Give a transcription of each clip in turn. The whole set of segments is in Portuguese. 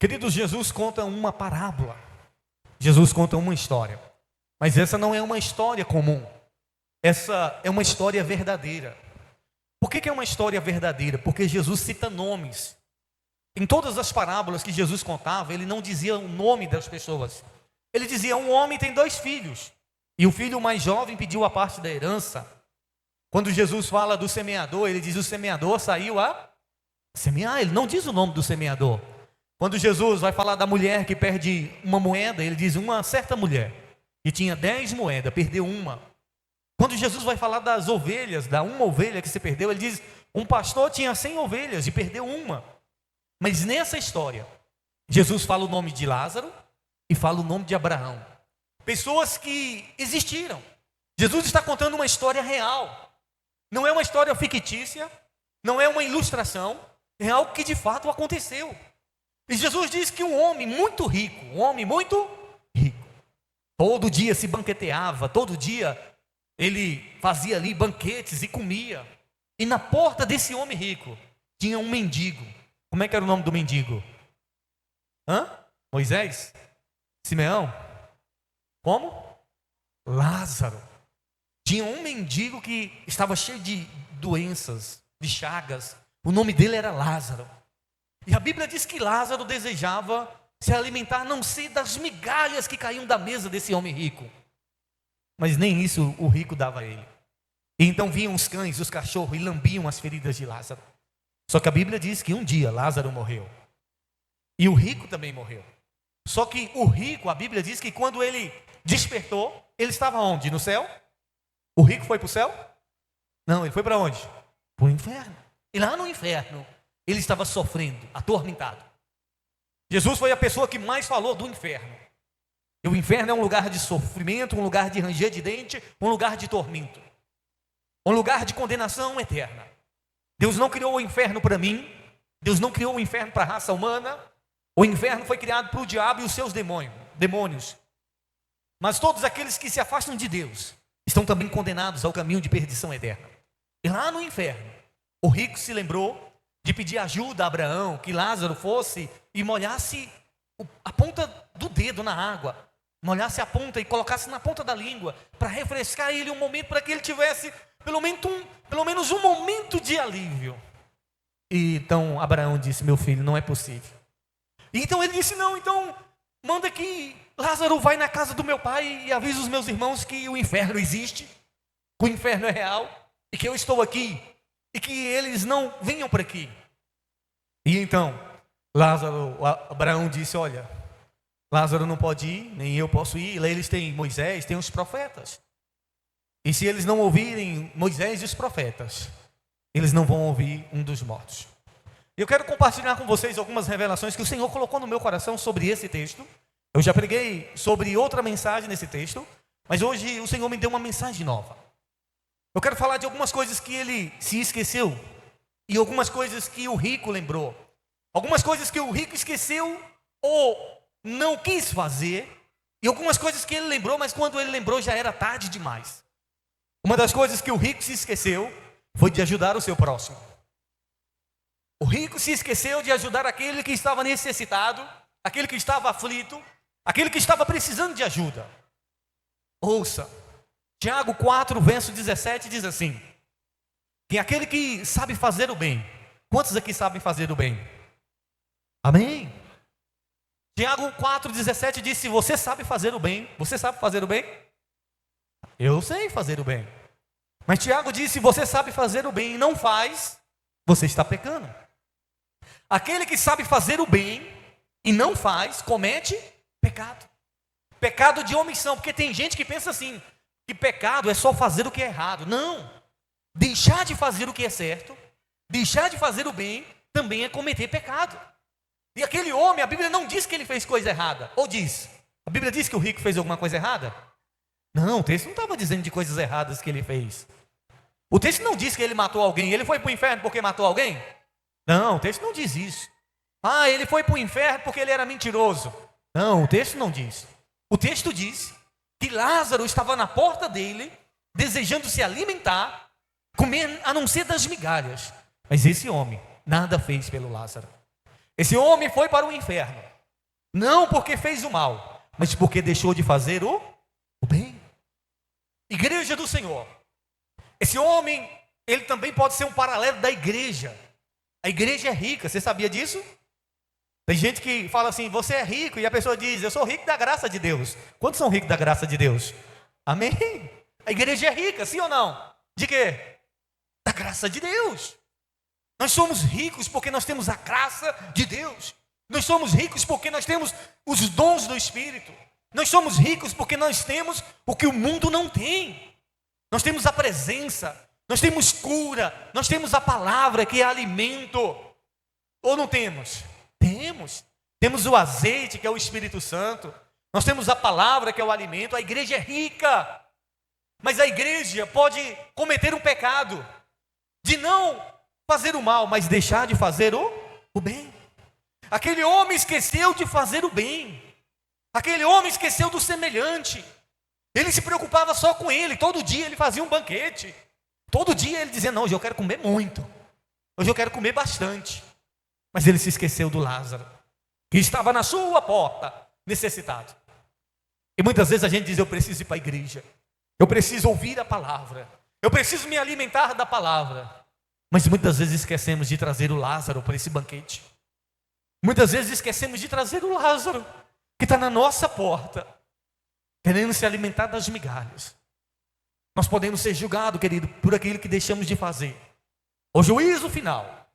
Queridos, Jesus conta uma parábola. Jesus conta uma história. Mas essa não é uma história comum. Essa é uma história verdadeira. Por que é uma história verdadeira? Porque Jesus cita nomes. Em todas as parábolas que Jesus contava, ele não dizia o nome das pessoas. Ele dizia: um homem tem 2 filhos, e o filho mais jovem pediu a parte da herança. Quando Jesus fala do semeador, ele diz: o semeador saiu a semear. Ele não diz o nome do semeador. Quando Jesus vai falar da mulher que perde uma moeda, ele diz: uma certa mulher que tinha 10 moedas, perdeu uma. Quando Jesus vai falar das ovelhas, da uma ovelha que se perdeu, ele diz: um pastor tinha 100 ovelhas e perdeu uma. Mas nessa história, Jesus fala o nome de Lázaro e fala o nome de Abraão. Pessoas que existiram. Jesus está contando uma história real. Não é uma história fictícia, não é uma ilustração, é algo que de fato aconteceu. E Jesus diz que um homem muito rico, todo dia se banqueteava, todo dia ele fazia ali banquetes e comia. E na porta desse homem rico tinha um mendigo. Como é que era o nome do mendigo? Moisés? Simeão? Como? Lázaro. Tinha um mendigo que estava cheio de doenças, de chagas. O nome dele era Lázaro. E a Bíblia diz que Lázaro desejava se alimentar, não sei, das migalhas que caíam da mesa desse homem rico. Mas nem isso o rico dava a ele. E então vinham os cães, os cachorros e lambiam as feridas de Lázaro. Só que a Bíblia diz que um dia Lázaro morreu. E o rico também morreu. Só que o rico, a Bíblia diz que quando ele despertou, ele estava onde? No céu? O rico foi para o céu? Não, ele foi para onde? Para o inferno. E lá no inferno, ele estava sofrendo, atormentado. Jesus foi a pessoa que mais falou do inferno. E o inferno é um lugar de sofrimento, um lugar de ranger de dente, um lugar de tormento. Um lugar de condenação eterna. Deus não criou o inferno para mim. Deus não criou o inferno para a raça humana. O inferno foi criado para o diabo e os seus demônios. Mas todos aqueles que se afastam de Deus estão também condenados ao caminho de perdição eterna. E lá no inferno, o rico se lembrou de pedir ajuda a Abraão, que Lázaro fosse e molhasse a ponta do dedo na água, molhasse a ponta e colocasse na ponta da língua, para refrescar ele um momento, para que ele tivesse pelo menos um momento de alívio. E então Abraão disse: meu filho, não é possível. E então ele disse: não, então manda que Lázaro vai na casa do meu pai e avisa os meus irmãos que o inferno existe, que o inferno é real, e que eu estou aqui, e que eles não venham para aqui. E então Abraão disse: olha, Lázaro não pode ir, nem eu posso ir. Lá eles têm Moisés, têm os profetas. E se eles não ouvirem Moisés e os profetas, eles não vão ouvir um dos mortos. Eu quero compartilhar com vocês algumas revelações que o Senhor colocou no meu coração sobre esse texto. Eu já preguei sobre outra mensagem nesse texto, mas hoje o Senhor me deu uma mensagem nova. Eu quero falar de algumas coisas que ele se esqueceu e algumas coisas que o rico lembrou. Algumas coisas que o rico esqueceu ou não quis fazer, e algumas coisas que ele lembrou, mas quando ele lembrou já era tarde demais. Uma das coisas que o rico se esqueceu foi de ajudar o seu próximo. O rico se esqueceu de ajudar aquele que estava necessitado, aquele que estava aflito, aquele que estava precisando de ajuda. Ouça, Tiago 4, verso 17 diz assim: que aquele que sabe fazer o bem. Quantos aqui sabem fazer o bem? Amém? Tiago 4, 17 diz: se você sabe fazer o bem, você sabe fazer o bem? Eu sei fazer o bem. Mas Tiago diz: se você sabe fazer o bem e não faz, você está pecando. Aquele que sabe fazer o bem e não faz, comete pecado. Pecado de omissão, porque tem gente que pensa assim, que pecado é só fazer o que é errado. Não, deixar de fazer o que é certo, deixar de fazer o bem, também é cometer pecado. E aquele homem, a Bíblia não diz que ele fez coisa errada, ou diz? A Bíblia diz que o rico fez alguma coisa errada? Não, o texto não estava dizendo de coisas erradas que ele fez. O texto não diz que ele matou alguém. Ele foi para o inferno porque matou alguém? Não, o texto não diz isso. Ah, ele foi para o inferno porque ele era mentiroso. Não, o texto não diz. O texto diz que Lázaro estava na porta dele, desejando se alimentar, comer a não ser das migalhas. Mas esse homem nada fez pelo Lázaro. Esse homem foi para o inferno. Não porque fez o mal, mas porque deixou de fazer o bem. Igreja do Senhor. Esse homem, ele também pode ser um paralelo da igreja. A igreja é rica, você sabia disso? Tem gente que fala assim, você é rico, e a pessoa diz, eu sou rico da graça de Deus. Quantos são ricos da graça de Deus? Amém? A igreja é rica, sim ou não? De quê? Da graça de Deus. Nós somos ricos porque nós temos a graça de Deus. Nós somos ricos porque nós temos os dons do Espírito. Nós somos ricos porque nós temos o que o mundo não tem. Nós temos a presença, nós temos cura, nós temos a palavra que é alimento. Ou não temos? Temos. Temos o azeite que é o Espírito Santo. Nós temos a palavra que é o alimento. A igreja é rica. Mas a igreja pode cometer um pecado de não fazer o mal, mas deixar de fazer o bem. Aquele homem esqueceu de fazer o bem. Aquele homem esqueceu do semelhante. Ele se preocupava só com ele. Todo dia ele fazia um banquete. Todo dia ele dizia, não, hoje eu quero comer muito. Hoje eu quero comer bastante. Mas ele se esqueceu do Lázaro, que estava na sua porta, necessitado. E muitas vezes a gente diz, eu preciso ir para a igreja. Eu preciso ouvir a palavra. Eu preciso me alimentar da palavra. Mas muitas vezes esquecemos de trazer o Lázaro para esse banquete. Muitas vezes esquecemos de trazer o Lázaro, que está na nossa porta, querendo se alimentar das migalhas. Nós podemos ser julgados, querido, por aquilo que deixamos de fazer. O juízo final,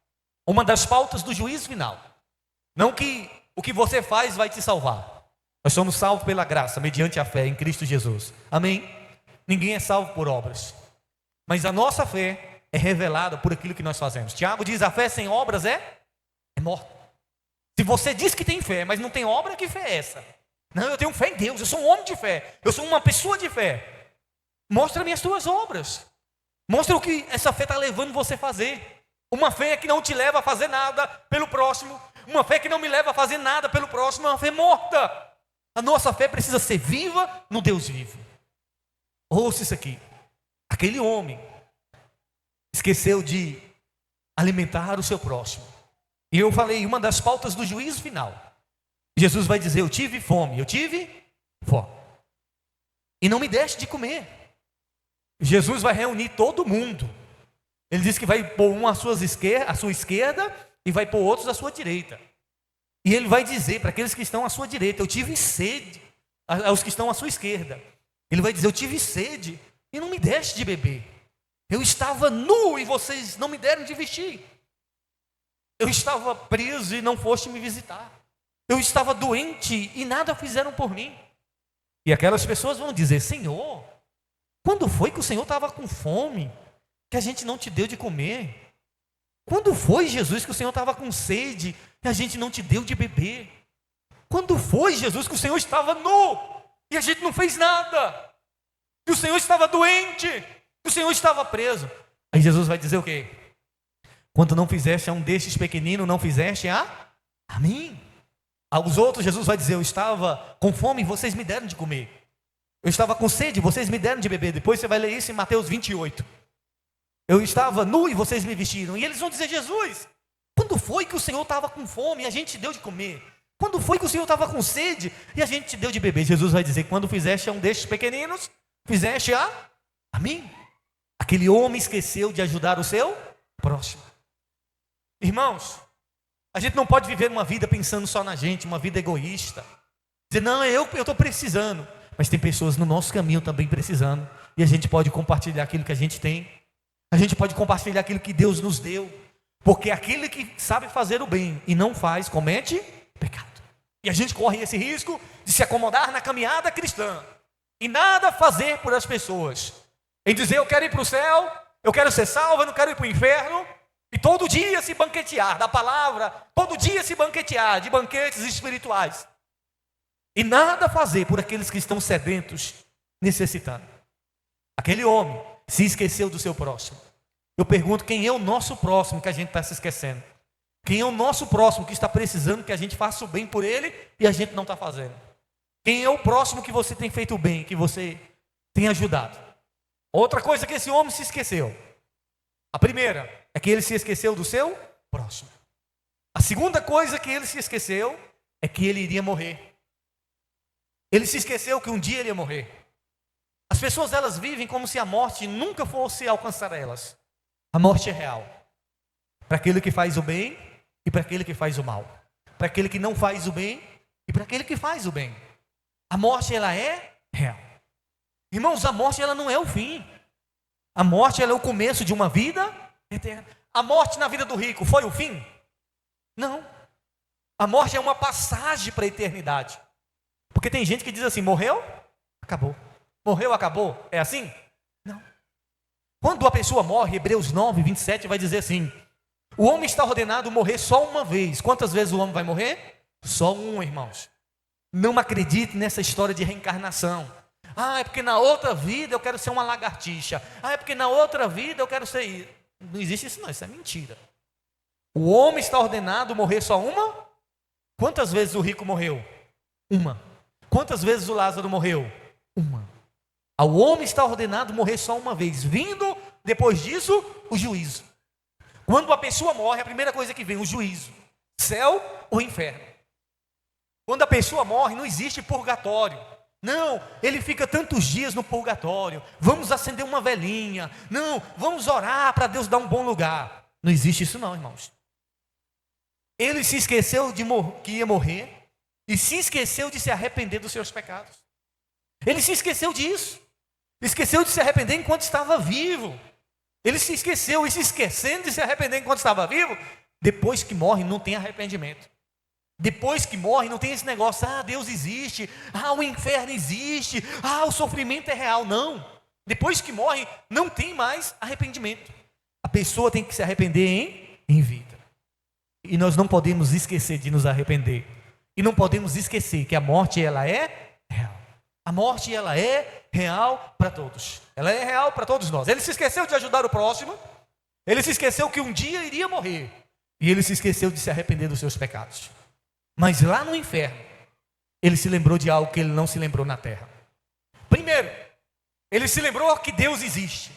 uma das pautas do juízo final. Não que o que você faz vai te salvar. Nós somos salvos pela graça, mediante a fé em Cristo Jesus. Amém? Ninguém é salvo por obras. Mas a nossa fé é revelada por aquilo que nós fazemos. Tiago diz, a fé sem obras é morta. Se você diz que tem fé, mas não tem obra, que fé é essa? Não, eu tenho fé em Deus, eu sou um homem de fé, eu sou uma pessoa de fé. Mostra-me as tuas obras. Mostra o que essa fé está levando você a fazer. Uma fé que não te leva a fazer nada pelo próximo. Uma fé que não me leva a fazer nada pelo próximo é uma fé morta. A nossa fé precisa ser viva no Deus vivo. Ouça isso aqui. Aquele homem esqueceu de alimentar o seu próximo. E eu falei, uma das pautas do juízo final. Jesus vai dizer, eu tive fome, e não me deste de comer. Jesus vai reunir todo mundo. Ele diz que vai pôr um à sua esquerda e vai pôr outros à sua direita. E ele vai dizer para aqueles que estão à sua direita, eu tive sede. Aos que estão à sua esquerda, ele vai dizer, eu tive sede e não me deste de beber. Eu estava nu e vocês não me deram de vestir. Eu estava preso e não foste me visitar. Eu estava doente e nada fizeram por mim. E aquelas pessoas vão dizer, Senhor, quando foi que o Senhor estava com fome, que a gente não te deu de comer? Quando foi, Jesus, que o Senhor estava com sede, e a gente não te deu de beber? Quando foi, Jesus, que o Senhor estava nu, e a gente não fez nada? Que o Senhor estava doente, que o Senhor estava preso? Aí Jesus vai dizer o quê? Quando não fizeste a um destes pequeninos, não fizeste a mim. Aos outros, Jesus vai dizer, eu estava com fome e vocês me deram de comer. Eu estava com sede, vocês me deram de beber. Depois você vai ler isso em Mateus 28. Eu estava nu e vocês me vestiram. E eles vão dizer, Jesus, quando foi que o Senhor estava com fome e a gente te deu de comer? Quando foi que o Senhor estava com sede e a gente te deu de beber? Jesus vai dizer, quando fizeste a um destes pequeninos, fizeste a mim. Aquele homem esqueceu de ajudar o seu próximo. Irmãos, a gente não pode viver uma vida pensando só na gente, uma vida egoísta. Dizer, não, eu estou precisando. Mas tem pessoas no nosso caminho também precisando. E a gente pode compartilhar aquilo que a gente tem. A gente pode compartilhar aquilo que Deus nos deu. Porque aquele que sabe fazer o bem e não faz, comete pecado. E a gente corre esse risco de se acomodar na caminhada cristã. E nada fazer por as pessoas. Em dizer, eu quero ir para o céu, eu quero ser salvo, eu não quero ir para o inferno. E todo dia se banquetear da palavra, todo dia se banquetear de banquetes espirituais. E nada fazer por aqueles que estão sedentos, necessitando. Aquele homem se esqueceu do seu próximo. Eu pergunto, quem é o nosso próximo que a gente está se esquecendo? Quem é o nosso próximo que está precisando que a gente faça o bem por ele e a gente não está fazendo? Quem é o próximo que você tem feito o bem, que você tem ajudado? Outra coisa que esse homem se esqueceu. A primeira é que ele se esqueceu do seu próximo. A segunda coisa que ele se esqueceu é que ele iria morrer. Ele se esqueceu que um dia ele ia morrer. As pessoas, elas vivem como se a morte nunca fosse alcançar elas. A morte é real. Para aquele que faz o bem e para aquele que faz o mal. Para aquele que não faz o bem e para aquele que faz o bem. A morte, ela é real. Irmãos, a morte, ela não é o fim. A morte, ela é o começo de uma vida eterna. A morte na vida do rico foi o fim? Não. A morte é uma passagem para a eternidade. Porque tem gente que diz assim, morreu, acabou. Morreu, acabou. É assim? Não. Quando a pessoa morre, Hebreus 9, 27 vai dizer assim, o homem está ordenado a morrer só uma vez. Quantas vezes o homem vai morrer? Só uma, irmãos. Não acredite nessa história de reencarnação. Ah, é porque na outra vida eu quero ser uma lagartixa. Ah, é porque na outra vida eu quero ser... Não existe isso não, isso é mentira. O homem está ordenado a morrer só uma? Quantas vezes o rico morreu? Uma. Quantas vezes o Lázaro morreu? Uma. Ao homem está ordenado morrer só uma vez. Vindo, depois disso, o juízo. Quando a pessoa morre, a primeira coisa que vem, o juízo. Céu ou inferno. Quando a pessoa morre, não existe purgatório. Não, ele fica tantos dias no purgatório. Vamos acender uma velinha. Não, vamos orar para Deus dar um bom lugar. Não existe isso não, irmãos. Ele se esqueceu que ia morrer e se esqueceu de se arrepender dos seus pecados. Ele se esqueceu disso. Esqueceu de se arrepender enquanto estava vivo. Ele se esqueceu e se esquecendo de se arrepender enquanto estava vivo, depois que morre não tem arrependimento. Depois que morre não tem esse negócio, ah, Deus existe, ah, o inferno existe, ah, o sofrimento é real. Não. Depois que morre não tem mais arrependimento. A pessoa tem que se arrepender em vida. E nós não podemos esquecer de nos arrepender. E não podemos esquecer que a morte, ela é real. A morte, ela é real para todos. Ela é real para todos nós. Ele se esqueceu de ajudar o próximo. Ele se esqueceu que um dia iria morrer. E ele se esqueceu de se arrepender dos seus pecados. Mas lá no inferno, ele se lembrou de algo que ele não se lembrou na terra. Primeiro, ele se lembrou que Deus existe.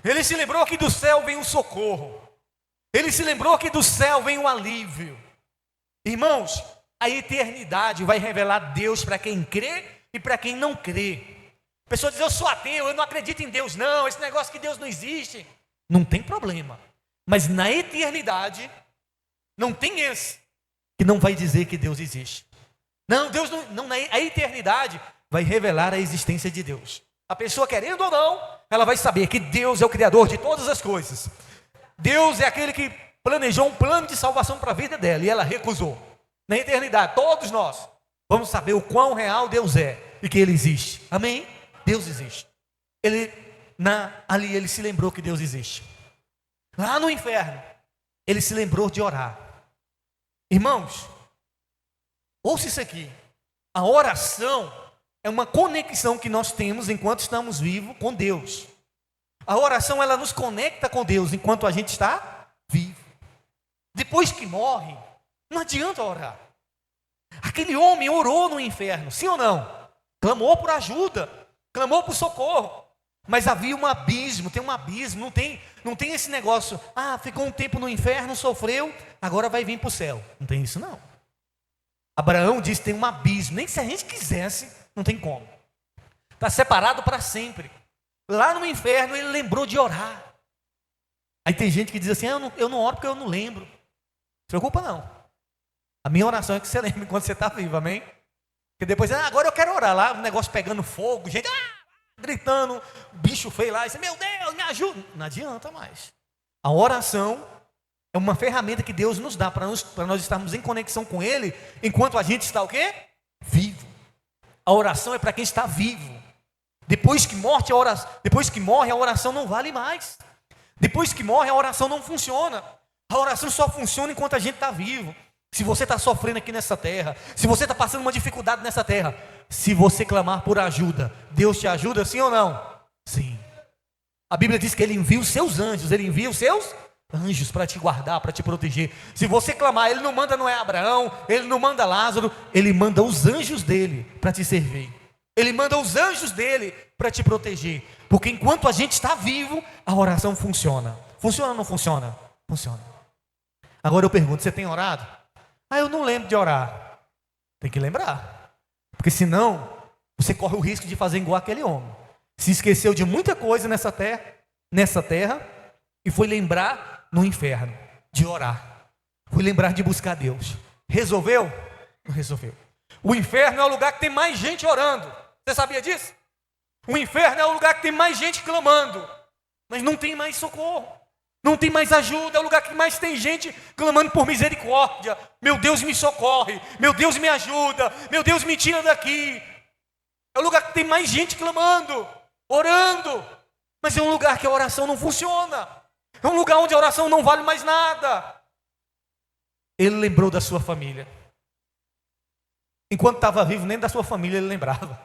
Ele se lembrou que do céu vem o socorro. Ele se lembrou que do céu vem o alívio. Irmãos, a eternidade vai revelar Deus para quem crê e para quem não crê. A pessoa diz, eu sou ateu, eu não acredito em Deus não, esse negócio que Deus não existe. Não tem problema. Mas na eternidade, não tem esse que não vai dizer que Deus existe. Não, Deus não, a eternidade vai revelar a existência de Deus. A pessoa querendo ou não, ela vai saber que Deus é o Criador de todas as coisas. Deus é aquele que planejou um plano de salvação para a vida dela e ela recusou. Na eternidade, todos nós vamos saber o quão real Deus é e que Ele existe. Amém? Deus existe. Ali ele se lembrou que Deus existe. Lá no inferno, ele se lembrou de orar. Irmãos, ouça isso aqui. A oração é uma conexão que nós temos enquanto estamos vivos com Deus. A oração, ela nos conecta com Deus enquanto a gente está vivo. Depois que morre, não adianta orar. Aquele homem orou no inferno, sim ou não? Clamou por ajuda, clamou por socorro. Mas havia um abismo, tem um abismo, não tem esse negócio, ficou um tempo no inferno, sofreu, agora vai vir para o céu. Não tem isso não. Abraão disse que tem um abismo, nem se a gente quisesse, não tem como. Está separado para sempre. Lá no inferno ele lembrou de orar. Aí tem gente que diz assim, eu não oro porque eu não lembro. Não se preocupa não. A minha oração é que você lembre enquanto você está vivo, amém? Porque depois, agora eu quero orar lá, o negócio pegando fogo, gente, gritando, bicho feio lá, e você, meu Deus, me ajuda. Não adianta mais. A oração é uma ferramenta que Deus nos dá para nós estarmos em conexão com Ele, enquanto a gente está o quê? Vivo. A oração é para quem está vivo. Depois que morre, a oração não vale mais. Depois que morre, a oração não funciona. A oração só funciona enquanto a gente está vivo. Se você está sofrendo aqui nessa terra, se você está passando uma dificuldade nessa terra, se você clamar por ajuda, Deus te ajuda, sim ou não? Sim. A Bíblia diz que Ele envia os seus anjos, Ele envia os seus anjos para te guardar, para te proteger. Se você clamar, Ele não manda Noé, Abraão, Ele não manda Lázaro, Ele manda os anjos dEle para te servir. Ele manda os anjos dEle para te proteger. Porque enquanto a gente está vivo, a oração funciona. Funciona ou não funciona? Funciona. Agora eu pergunto, você tem orado? Eu não lembro de orar. Tem que lembrar. Porque senão, você corre o risco de fazer igual aquele homem. Se esqueceu de muita coisa nessa terra, e foi lembrar no inferno, de orar. Foi lembrar de buscar Deus. Resolveu? Não resolveu. O inferno é o lugar que tem mais gente orando. Você sabia disso? O inferno é o lugar que tem mais gente clamando, mas não tem mais socorro, não tem mais ajuda. É o lugar que mais tem gente clamando por misericórdia. Meu Deus, me socorre. Meu Deus, me ajuda. Meu Deus, me tira daqui. É o lugar que tem mais gente clamando, orando, mas é um lugar que a oração não funciona. É um lugar onde a oração não vale mais nada. Ele lembrou da sua família. Enquanto estava vivo, nem da sua família ele lembrava.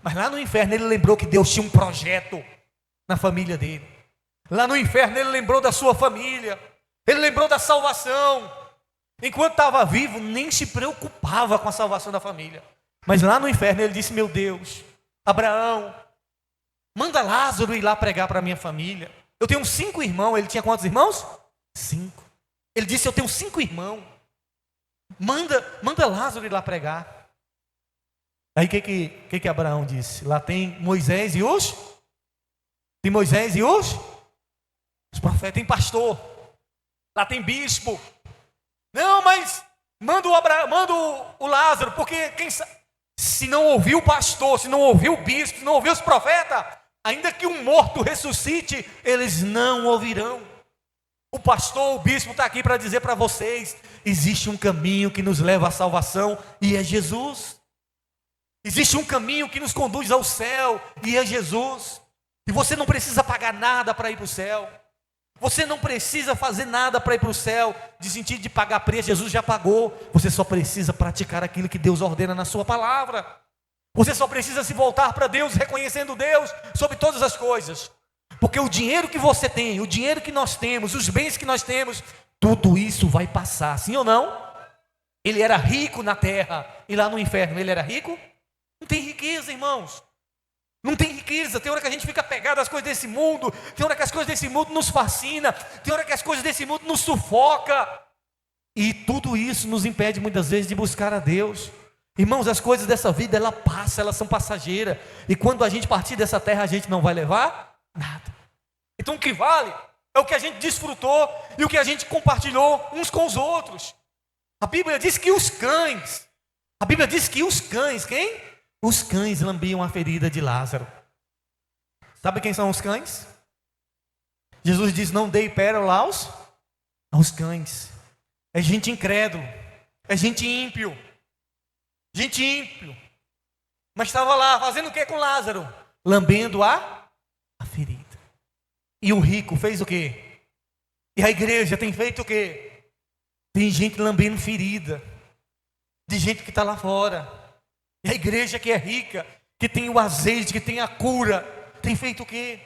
Mas lá no inferno ele lembrou que Deus tinha um projeto na família dele. Lá no inferno ele lembrou da sua família. Ele lembrou da salvação. Enquanto estava vivo, nem se preocupava com a salvação da família. Mas lá no inferno ele disse: meu Deus, Abraão, manda Lázaro ir lá pregar para a minha família. Eu tenho 5 irmãos. Ele tinha quantos irmãos? 5. Ele disse: eu tenho 5 irmãos. Manda Lázaro ir lá pregar. Aí o que Abraão disse? Lá tem Moisés e os? Tem Moisés e os profetas, tem pastor. Lá tem bispo. Não, mas manda o Lázaro, porque quem sabe, se não ouviu o pastor, se não ouviu o bispo, se não ouviu os profetas, ainda que um morto ressuscite, eles não ouvirão. O pastor, o bispo está aqui para dizer para vocês: existe um caminho que nos leva à salvação e é Jesus. Existe um caminho que nos conduz ao céu e é Jesus. E você não precisa pagar nada para ir para o céu. Você não precisa fazer nada para ir para o céu, de sentido de pagar preço. Jesus já pagou. Você só precisa praticar aquilo que Deus ordena na sua palavra. Você só precisa se voltar para Deus, reconhecendo Deus sobre todas as coisas. Porque o dinheiro que você tem, o dinheiro que nós temos, os bens que nós temos, tudo isso vai passar, sim ou não? Ele era rico na terra, e lá no inferno ele era rico? Não tem riqueza, irmãos. Não tem riqueza. Tem hora que a gente fica pegado às coisas desse mundo. Tem hora que as coisas desse mundo nos fascinam. Tem hora que as coisas desse mundo nos sufoca. E tudo isso nos impede muitas vezes de buscar a Deus. Irmãos, as coisas dessa vida, ela passa, elas são passageiras. E quando a gente partir dessa terra, a gente não vai levar nada. Então o que vale é o que a gente desfrutou e o que a gente compartilhou uns com os outros. A Bíblia diz que os cães, quem? Os cães lambiam a ferida de Lázaro. Sabe quem são os cães? Jesus diz: não dei pérola aos cães. É gente incrédulo, é gente ímpio. Gente ímpio. Mas estava lá fazendo o que com Lázaro? Lambendo a ferida. E o rico fez o quê? E a igreja tem feito o quê? Tem gente lambendo ferida de gente que está lá fora. E a igreja que é rica, que tem o azeite, que tem a cura, tem feito o quê?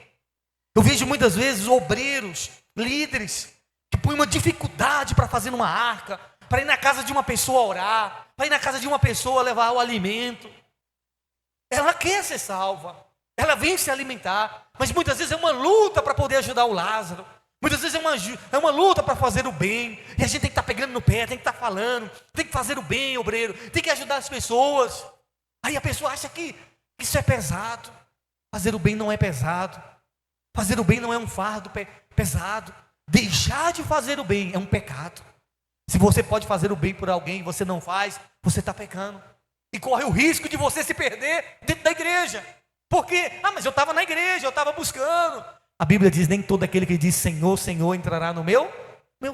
Eu vejo muitas vezes obreiros, líderes, que põem uma dificuldade para fazer uma arca, para ir na casa de uma pessoa orar, para ir na casa de uma pessoa levar o alimento. Ela quer ser salva, ela vem se alimentar, mas muitas vezes é uma luta para poder ajudar o Lázaro. Muitas vezes é uma luta para fazer o bem, e a gente tem que estar pegando no pé, tem que estar falando, tem que fazer o bem, obreiro, tem que ajudar as pessoas. Aí a pessoa acha que isso é pesado. Fazer o bem não é pesado. Fazer o bem não é um fardo pesado. Deixar de fazer o bem é um pecado. Se você pode fazer o bem por alguém e você não faz, você está pecando. E corre o risco de você se perder dentro da igreja. Porque, mas eu estava na igreja, eu estava buscando. A Bíblia diz: nem todo aquele que diz Senhor, Senhor entrará no meu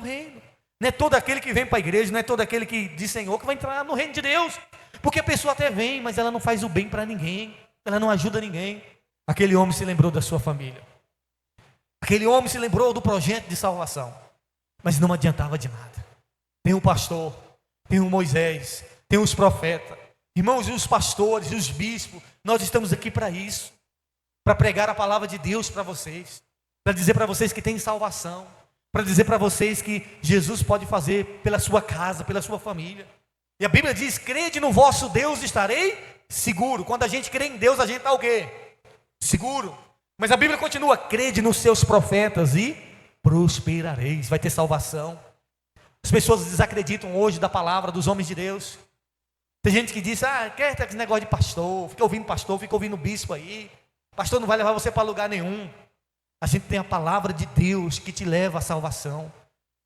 reino. Não é todo aquele que vem para a igreja, não é todo aquele que diz Senhor que vai entrar no reino de Deus. Porque a pessoa até vem, mas ela não faz o bem para ninguém. Ela não ajuda ninguém. Aquele homem se lembrou da sua família. Aquele homem se lembrou do projeto de salvação. Mas não adiantava de nada. Tem um pastor, tem um Moisés, tem os profetas. Irmãos, os pastores e os bispos, nós estamos aqui para isso. Para pregar a palavra de Deus para vocês. Para dizer para vocês que tem salvação. Para dizer para vocês que Jesus pode fazer pela sua casa, pela sua família. E a Bíblia diz: crede no vosso Deus, estarei seguro. Quando a gente crê em Deus, a gente está o quê? Seguro. Mas a Bíblia continua: crede nos seus profetas e prosperareis. Vai ter salvação. As pessoas desacreditam hoje da palavra dos homens de Deus. Tem gente que diz, quer esse negócio de pastor, fica ouvindo bispo aí. Pastor não vai levar você para lugar nenhum. A gente tem a palavra de Deus que te leva à salvação.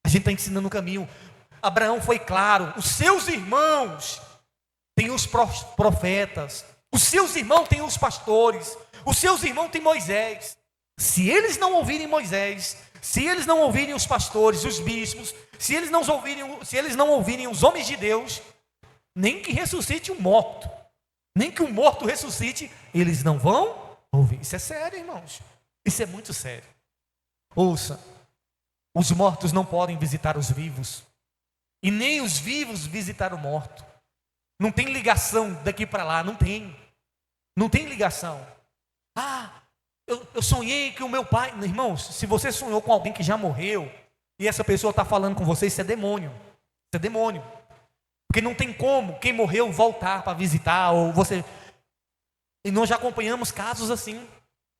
A gente está ensinando o caminho. Abraão foi claro, os seus irmãos têm os profetas, os seus irmãos têm os pastores, os seus irmãos têm Moisés. Se eles não ouvirem Moisés, se eles não ouvirem os pastores, os bispos, se eles não ouvirem os homens de Deus, nem que ressuscite um morto, nem que um morto ressuscite, eles não vão ouvir. Isso é sério, irmãos. Isso é muito sério. Ouça, os mortos não podem visitar os vivos, e nem os vivos visitar o morto. Não tem ligação daqui para lá, não tem ligação. Eu sonhei que o meu pai... Irmãos, se você sonhou com alguém que já morreu, e essa pessoa está falando com você, isso é demônio. Isso é demônio. Porque não tem como quem morreu voltar para visitar, ou você... E nós já acompanhamos casos assim,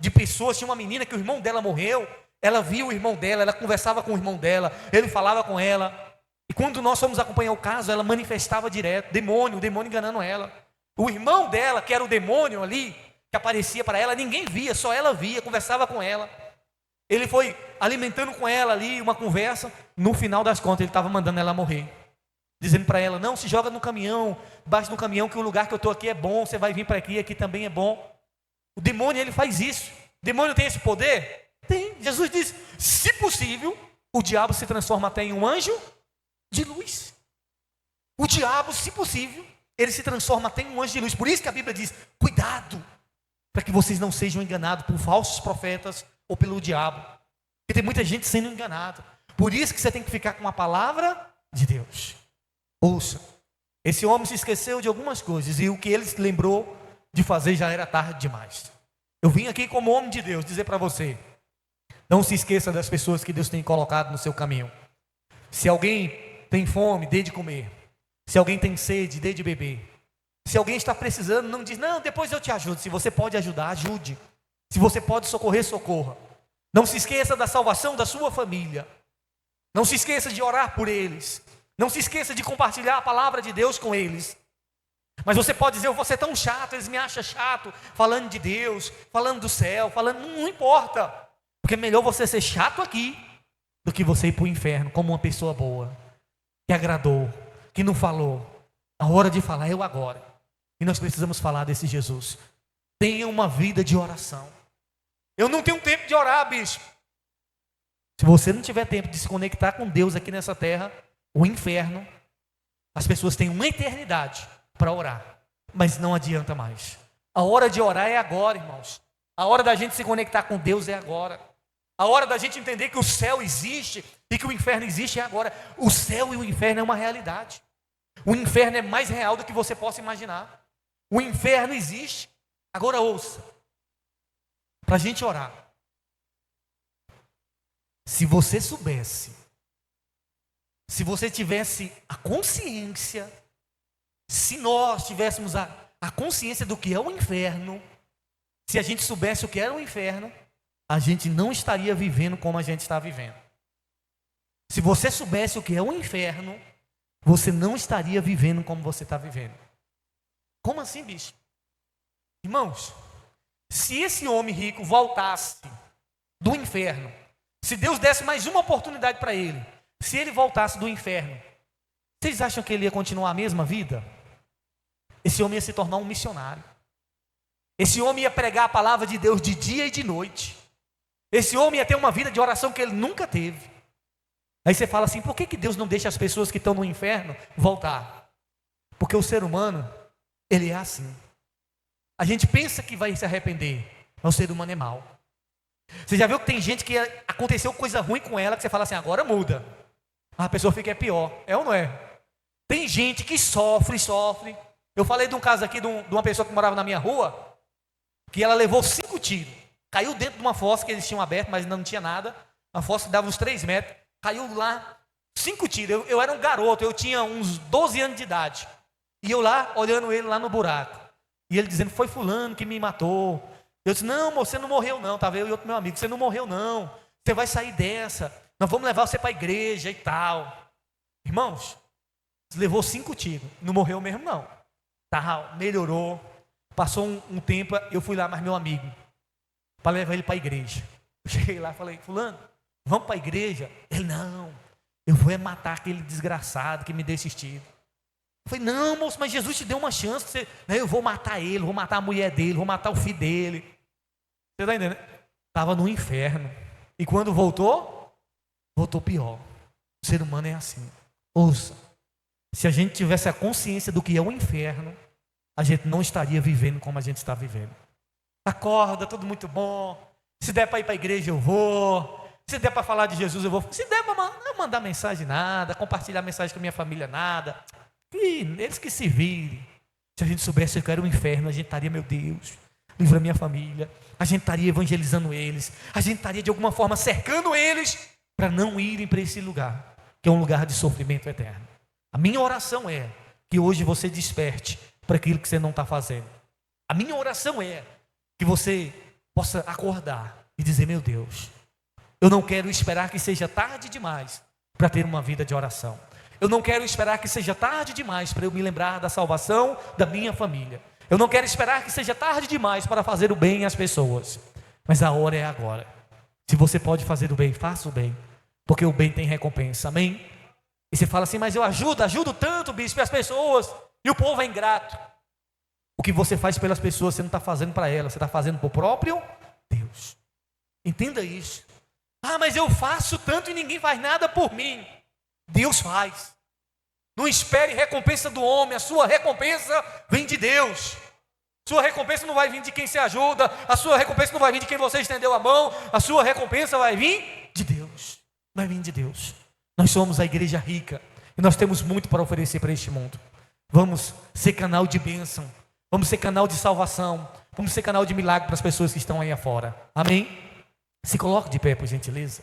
de pessoas, tinha uma menina que o irmão dela morreu, ela viu o irmão dela, ela conversava com o irmão dela, ele falava com ela, e quando nós fomos acompanhar o caso, ela manifestava direto, o demônio enganando ela. O irmão dela, que era o demônio ali, que aparecia para ela, ninguém via, só ela via, conversava com ela. Ele foi alimentando com ela ali uma conversa, no final das contas ele estava mandando ela morrer. Dizendo para ela, não, se joga no caminhão, baixa no caminhão que o lugar que eu estou aqui é bom, você vai vir para aqui, aqui também é bom. O demônio, ele faz isso. O demônio tem esse poder? Tem. Jesus diz, se possível, o diabo se transforma até em um anjo de luz. O diabo, se possível, ele se transforma até em um anjo de luz. Por isso que a Bíblia diz, cuidado, para que vocês não sejam enganados por falsos profetas ou pelo diabo. Porque tem muita gente sendo enganada. Por isso que você tem que ficar com a palavra de Deus. Ouça, esse homem se esqueceu de algumas coisas, e o que ele se lembrou de fazer já era tarde demais. Eu vim aqui como homem de Deus dizer para você, não se esqueça das pessoas que Deus tem colocado no seu caminho. Se alguém tem fome, dê de comer. Se alguém tem sede, dê de beber. Se alguém está precisando, não diz, não, depois eu te ajudo. Se você pode ajudar, ajude. Se você pode socorrer, socorra. Não se esqueça da salvação da sua família. Não se esqueça de orar por eles. Não se esqueça de compartilhar a palavra de Deus com eles. Mas você pode dizer, eu vou ser tão chato, eles me acham chato, falando de Deus, falando do céu, não importa. Porque é melhor você ser chato aqui, do que você ir para o inferno como uma pessoa boa, que agradou, que não falou. A hora de falar é eu agora. E nós precisamos falar desse Jesus. Tenha uma vida de oração. Eu não tenho tempo de orar, bispo. Se você não tiver tempo de se conectar com Deus aqui nessa terra, o inferno, as pessoas têm uma eternidade para orar, mas não adianta mais. A hora de orar é agora, irmãos. A hora da gente se conectar com Deus é agora. A hora da gente entender que o céu existe e que o inferno existe é agora. O céu e o inferno é uma realidade. O inferno é mais real do que você possa imaginar. O inferno existe. Agora ouça, para a gente orar. Se você soubesse, se você tivesse a consciência, se nós tivéssemos a consciência do que é o inferno, se a gente soubesse o que era o inferno, a gente não estaria vivendo como a gente está vivendo. Se você soubesse o que é o inferno, você não estaria vivendo como você está vivendo. Como assim, bicho? Irmãos, se esse homem rico voltasse do inferno, se Deus desse mais uma oportunidade para ele, se ele voltasse do inferno, vocês acham que ele ia continuar a mesma vida? Esse homem ia se tornar um missionário. Esse homem ia pregar a palavra de Deus de dia e de noite. Esse homem ia ter uma vida de oração que ele nunca teve. Aí você fala assim, por que Deus não deixa as pessoas que estão no inferno voltar? Porque o ser humano, ele é assim. A gente pensa que vai se arrepender, mas o ser humano é mau. Você já viu que tem gente que aconteceu coisa ruim com ela, que você fala assim, agora muda. A pessoa fica pior, é ou não é? Tem gente que sofre. Eu falei de um caso aqui de uma pessoa que morava na minha rua, que ela levou 5 tiros. Caiu dentro de uma fossa que eles tinham aberto, mas não tinha nada. A fossa dava uns 3 metros. Caiu lá, 5 tiros. Eu era um garoto, eu tinha uns 12 anos de idade. E eu lá, olhando ele lá no buraco. E ele dizendo, foi fulano que me matou. Eu disse, não, moço, você não morreu não. Estava eu e outro meu amigo, você não morreu não. Você vai sair dessa. Nós vamos levar você para a igreja e tal. Irmãos, levou 5 tiros. Não morreu mesmo não. tal, melhorou. Passou um tempo, eu fui lá mais meu amigo, para levar ele para a igreja. Eu cheguei lá e falei, fulano, vamos para a igreja? Ele, não, eu vou matar aquele desgraçado que me deu esse tiro. Eu falei, não, moço, mas Jesus te deu uma chance, você, né, eu vou matar ele, vou matar a mulher dele, vou matar o filho dele. Você está entendendo? Estava no inferno. E quando voltou pior. O ser humano é assim. Ouça, se a gente tivesse a consciência do que é o inferno, a gente não estaria vivendo como a gente está vivendo. Acorda, tudo muito bom. Se der para ir para a igreja, eu vou. Se der para falar de Jesus, eu vou. Se der para mandar mensagem, nada. Compartilhar mensagem com a minha família, nada. E eles que se virem. Se a gente soubesse que era o inferno, a gente estaria, meu Deus, livra a minha família. A gente estaria evangelizando eles. A gente estaria de alguma forma cercando eles para não irem para esse lugar, que é um lugar de sofrimento eterno. A minha oração é que hoje você desperte para aquilo que você não está fazendo. A minha oração é que você possa acordar e dizer, meu Deus, eu não quero esperar que seja tarde demais para ter uma vida de oração. Eu não quero esperar que seja tarde demais para eu me lembrar da salvação da minha família. Eu não quero esperar que seja tarde demais para fazer o bem às pessoas. Mas a hora é agora. Se você pode fazer o bem, faça o bem, porque o bem tem recompensa, amém? E você fala assim, mas eu ajudo tanto, bispo, as pessoas, e o povo é ingrato. O que você faz pelas pessoas, você não está fazendo para elas, você está fazendo para o próprio Deus. Entenda isso. Ah, mas eu faço tanto e ninguém faz nada por mim. Deus faz. Não espere recompensa do homem, a sua recompensa vem de Deus. Sua recompensa não vai vir de quem se ajuda, a sua recompensa não vai vir de quem você estendeu a mão, a sua recompensa vai vir de Deus. Vai vir de Deus. Nós somos a igreja rica e nós temos muito para oferecer para este mundo. Vamos ser canal de bênção, vamos ser canal de salvação, vamos ser canal de milagre para as pessoas que estão aí afora. Amém? Se coloque de pé, por gentileza.